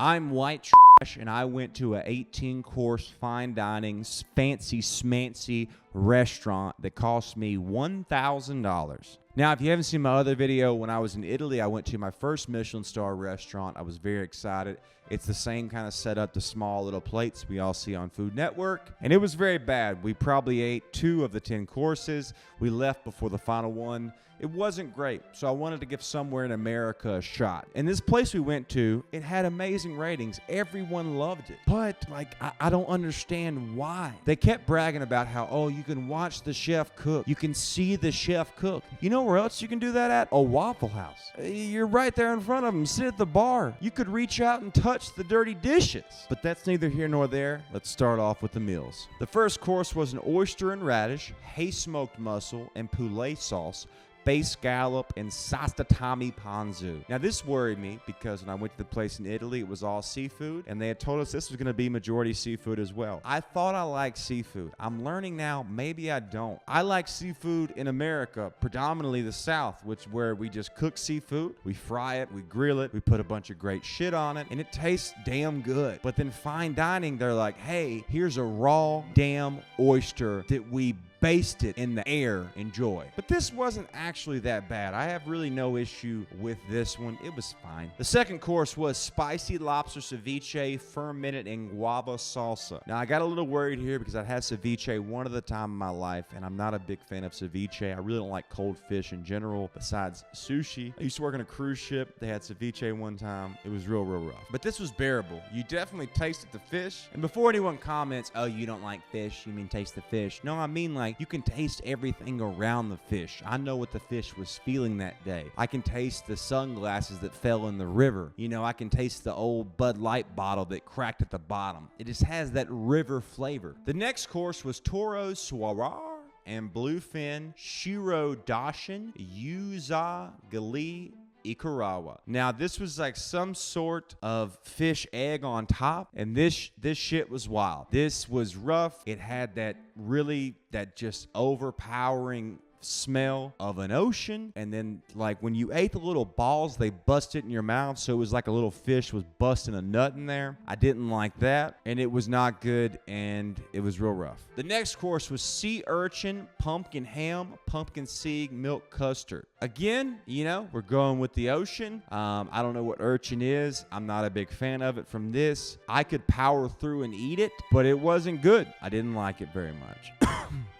I'm white trash, and I went to a 18-course fine dining fancy smancy restaurant that cost me $1,000. Now, if you haven't seen my other video, when I was in Italy, I went to my first Michelin star restaurant. I was very excited. It's the same kind of setup, the small little plates we all see on Food Network. And it was very bad. We probably ate 2 of the 10 courses. We left before the final one. It wasn't great, so I wanted to give somewhere in America a shot. And this place we went to, it had amazing ratings. Everyone loved it. But, I don't understand why. They kept bragging about how, oh, you can watch the chef cook. You can see the chef cook. You know where else you can do that at? A Waffle House. You're right there in front of them. Sit at the bar. You could reach out and touch the dirty dishes. But that's neither here nor there. Let's start off with the meals. The first course was an oyster and radish, hay-smoked mussel, and poulet sauce, bay scallop, and sastatami ponzu. Now, this worried me because when I went to the place in Italy, it was all seafood, and they had told us this was going to be majority seafood as well. I thought I liked seafood. I'm learning now, maybe I don't. I like seafood in America, predominantly the South, where we just cook seafood, we fry it, we grill it, we put a bunch of great shit on it, and it tastes damn good. But then fine dining, they're like, hey, here's a raw damn oyster that we basted in the air. Enjoy. But this wasn't actually that bad. I have really no issue with this one. It was fine. The second course was spicy lobster ceviche, fermented in guava salsa. Now, I got a little worried here because I had ceviche one other time in my life, and I'm not a big fan of ceviche. I really don't like cold fish in general, besides sushi. I used to work on a cruise ship. They had ceviche one time. It was real rough. But this was bearable. You definitely tasted the fish. And before anyone comments, oh, you don't like fish, you mean taste the fish. No, I mean you can taste everything around the fish. I know what the fish was feeling that day. I can taste the sunglasses that fell in the river. You know, I can taste the old Bud Light bottle that cracked at the bottom. It just has that river flavor. The next course was toro soirée and bluefin shiro dashin yuza gali Ikarawa. Now, this was like some sort of fish egg on top, and this shit was wild. This was rough. It had that just overpowering smell of an ocean, and then when you ate the little balls, they busted in your mouth, so it was like a little fish was busting a nut in there. I didn't like that, and it was not good, and it was real rough. The next course was sea urchin, pumpkin ham, pumpkin seed milk custard. Again, we're going with the ocean. I don't know what urchin is. I'm not a big fan of it from this. I could power through and eat it, but it wasn't good. I didn't like it very much.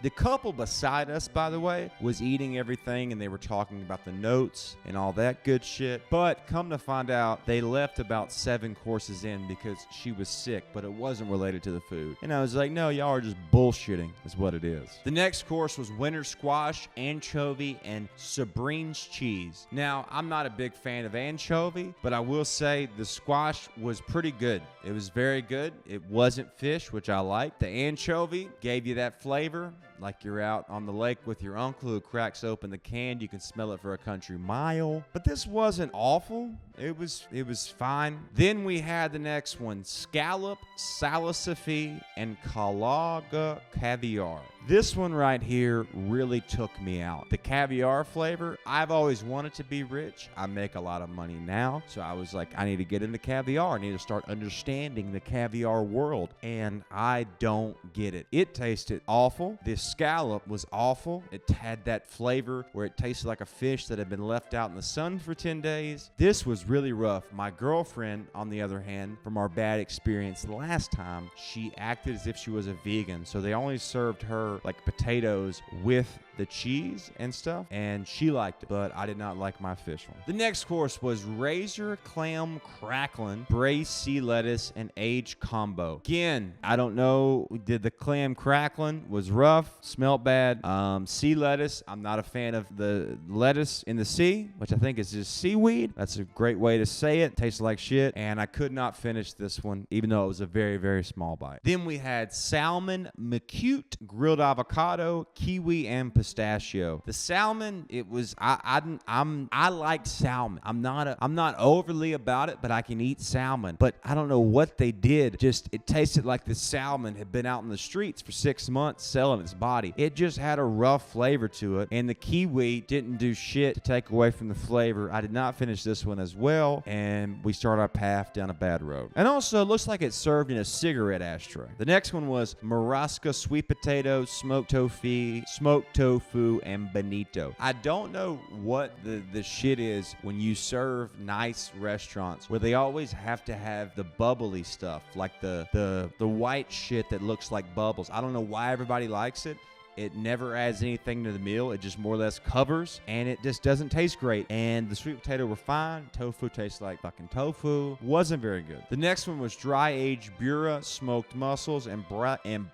The couple beside us, by the way, was eating everything, and they were talking about the notes and all that good shit. But come to find out, they left about 7 courses in because she was sick, but it wasn't related to the food. And I was like, no, y'all are just bullshitting is what it is. The next course was winter squash, anchovy, and Sabrine's cheese. Now, I'm not a big fan of anchovy, but I will say the squash was pretty good. It was very good. It wasn't fish, which I like. The anchovy gave you that flavor. Like you're out on the lake with your uncle who cracks open the can. You can smell it for a country mile. But this wasn't awful. It was fine. Then we had the next one, scallop, salasifi, and Kalaga caviar. This one right here really took me out. The caviar flavor, I've always wanted to be rich. I make a lot of money now. So I was like, I need to get into caviar. I need to start understanding the caviar world. And I don't get it. It tasted awful. This scallop was awful. It had that flavor where it tasted like a fish that had been left out in the sun for 10 days. This was really rough. My girlfriend, on the other hand, from our bad experience last time, she acted as if she was a vegan. So they only served her potatoes with the cheese and stuff, and she liked it, but I did not like my fish one. The next course was razor clam crackling, braised sea lettuce, and aged combo. Again, I don't know, did the clam crackling was rough, smelled bad. Sea lettuce, I'm not a fan of the lettuce in the sea, which I think is just seaweed. That's a great way to say it. Tastes like shit, and I could not finish this one, even though it was a very, very small bite. Then we had salmon, macute, grilled avocado, kiwi, and pistachio. The salmon, it was I like salmon. I'm not overly about it, but I can eat salmon. But I don't know what they did. Just it tasted like the salmon had been out in the streets for 6 months selling its body. It just had a rough flavor to it, and the kiwi didn't do shit to take away from the flavor. I did not finish this one as well, and we start our path down a bad road. And also, it looks like it's served in a cigarette ashtray. The next one was Morasa sweet potato, smoked tofu, and bonito. I don't know what the shit is when you serve nice restaurants where they always have to have the bubbly stuff, like the white shit that looks like bubbles. I don't know why everybody likes it. It never adds anything to the meal. It just more or less covers, and it just doesn't taste great. And the sweet potato were fine. Tofu tastes like fucking tofu. Wasn't very good. The next one was dry-aged burra, smoked mussels, and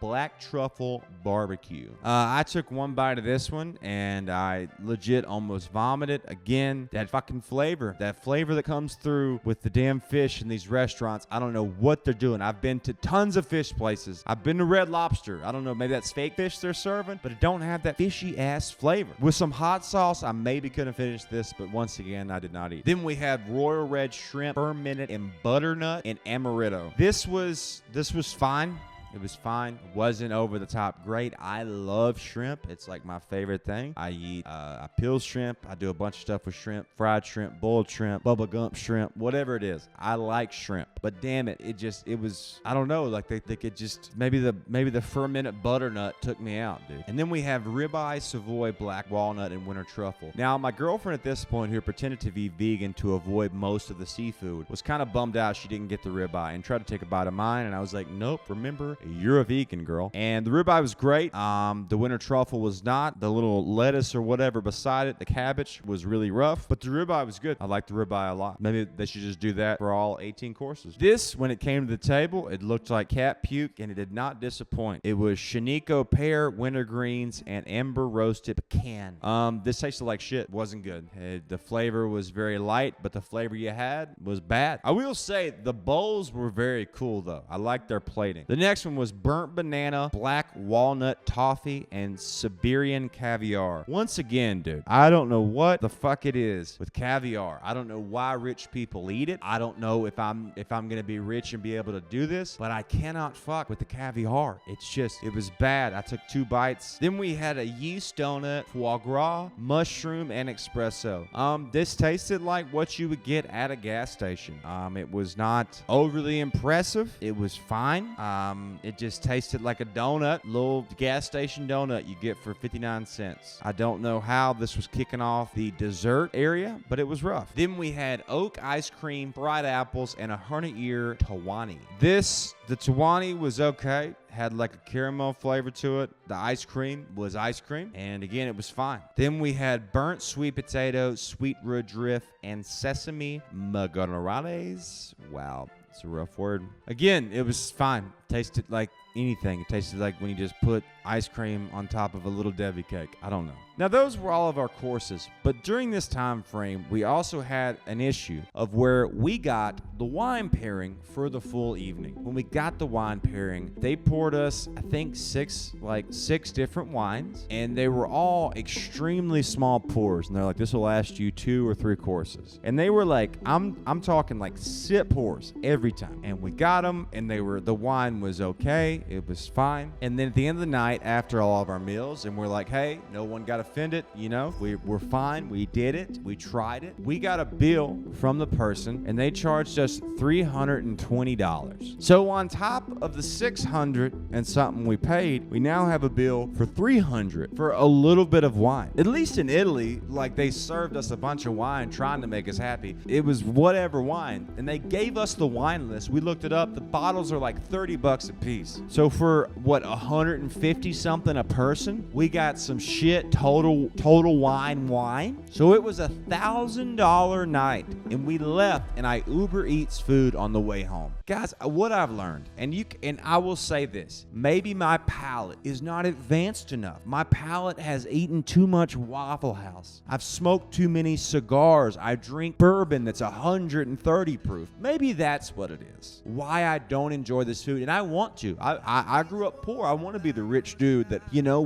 black truffle barbecue. I took one bite of this one, and I legit almost vomited. Again, that fucking flavor. That flavor that comes through with the damn fish in these restaurants. I don't know what they're doing. I've been to tons of fish places. I've been to Red Lobster. I don't know, maybe that's fake fish they're serving, but it don't have that fishy-ass flavor. With some hot sauce, I maybe could have finished this, but once again, I did not eat. Then we had royal red shrimp, fermented in butternut and amaretto. This was fine. It was fine. It wasn't over the top great. I love shrimp. It's like my favorite thing. I eat, I peel shrimp. I do a bunch of stuff with shrimp, fried shrimp, boiled shrimp, bubble gum shrimp, whatever it is. I like shrimp. But damn it, it was, I don't know, like they could just, maybe the fermented butternut took me out, dude. And then we have ribeye, Savoy, black walnut, and winter truffle. Now, my girlfriend at this point, who pretended to be vegan to avoid most of the seafood, was kind of bummed out she didn't get the ribeye and tried to take a bite of mine. And I was like, nope, remember, you're a vegan, girl. And the ribeye was great. The winter truffle was not. The little lettuce or whatever beside it, the cabbage, was really rough. But the ribeye was good. I like the ribeye a lot. Maybe they should just do that for all 18 courses. This, when it came to the table, it looked like cat puke, and it did not disappoint. It was Shiniko pear, winter greens, and ember roasted pecan. This tasted like shit. Wasn't good. The flavor was very light, but the flavor you had was bad. I will say the bowls were very cool, though. I liked their plating. The next one was burnt banana, black walnut toffee, and Siberian caviar. Once again, dude, I don't know what the fuck it is with caviar. I don't know why rich people eat it. I don't know if I'm gonna be rich and be able to do this, but I cannot fuck with the caviar. It was bad. I took 2 bites. Then we had a yeast donut, foie gras, mushroom, and espresso. This tasted like what you would get at a gas station. It was not overly impressive. It was fine. It just tasted like a donut, little gas station donut you get for 59 cents. I don't know how this was kicking off the dessert area, but it was rough. Then we had oak ice cream, fried apples, and a honey ear tawani. The tawani was okay. Had like a caramel flavor to it. The ice cream was ice cream, and again, it was fine. Then we had burnt sweet potato, sweet woodruff, and sesame margaritas. Wow, it's a rough word. Again, it was fine. Tasted like anything. It tasted like when you just put ice cream on top of a Little Debbie cake. I don't know. Now, those were all of our courses, but during this time frame, we also had an issue of where we got the wine pairing for the full evening. When we got the wine pairing, they poured us, I think, six different wines, and they were all extremely small pours, and they're like, this will last you 2 or 3 courses. And they were like, I'm talking like sip pours every time. And we got them, and the wine was okay. It was fine. And then at the end of the night, after all of our meals, and we're like, hey, no one got offended, we're fine. We did it. We tried it. We got a bill from the person, and they charged us $320. So on top of the $600 and something we paid, we now have a bill for $300 for a little bit of wine. At least in Italy, like, they served us a bunch of wine trying to make us happy. It was whatever wine, and they gave us the wine list. We looked it up. The bottles are like $30 a piece. So for what, 150 something a person, we got some shit total wine. So it was $1,000 night, and we left, and I Uber Eats food on the way home. Guys, what I've learned, and I will say this, maybe my palate is not advanced enough. My palate has eaten too much Waffle House. I've smoked too many cigars. I drink bourbon that's 130 proof. Maybe that's what it is. Why I don't enjoy this food, and I want to. I grew up poor. I want to be the rich dude that,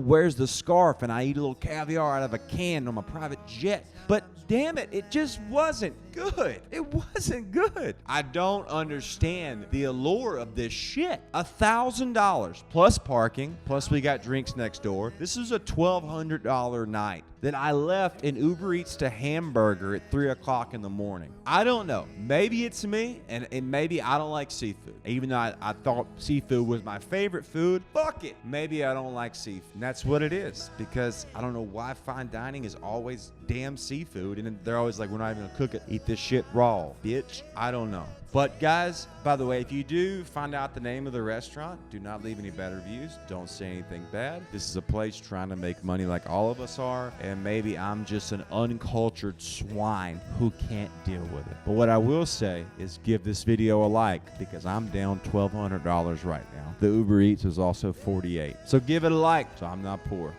wears the scarf, and I eat a little caviar out of a can on my private jet. But damn it, it just wasn't good. It wasn't good. I don't understand the allure of this shit. $1,000 plus parking, plus we got drinks next door. This is a $1,200 night. Then I left in Uber Eats to Hamburger at 3 o'clock in the morning. I don't know. Maybe it's me, and maybe I don't like seafood. Even though I thought seafood was my favorite food, fuck it. Maybe I don't like seafood. And that's what it is, because I don't know why fine dining is always damn seafood, and they're always like, we're not even gonna cook it. Eat this shit raw, bitch. I don't know. But guys, by the way, if you do find out the name of the restaurant, do not leave any bad reviews. Don't say anything bad. This is a place trying to make money like all of us are, and maybe I'm just an uncultured swine who can't deal with it. But what I will say is give this video a like, because I'm down $1,200 right now. The Uber Eats is also $48. So give it a like so I'm not poor.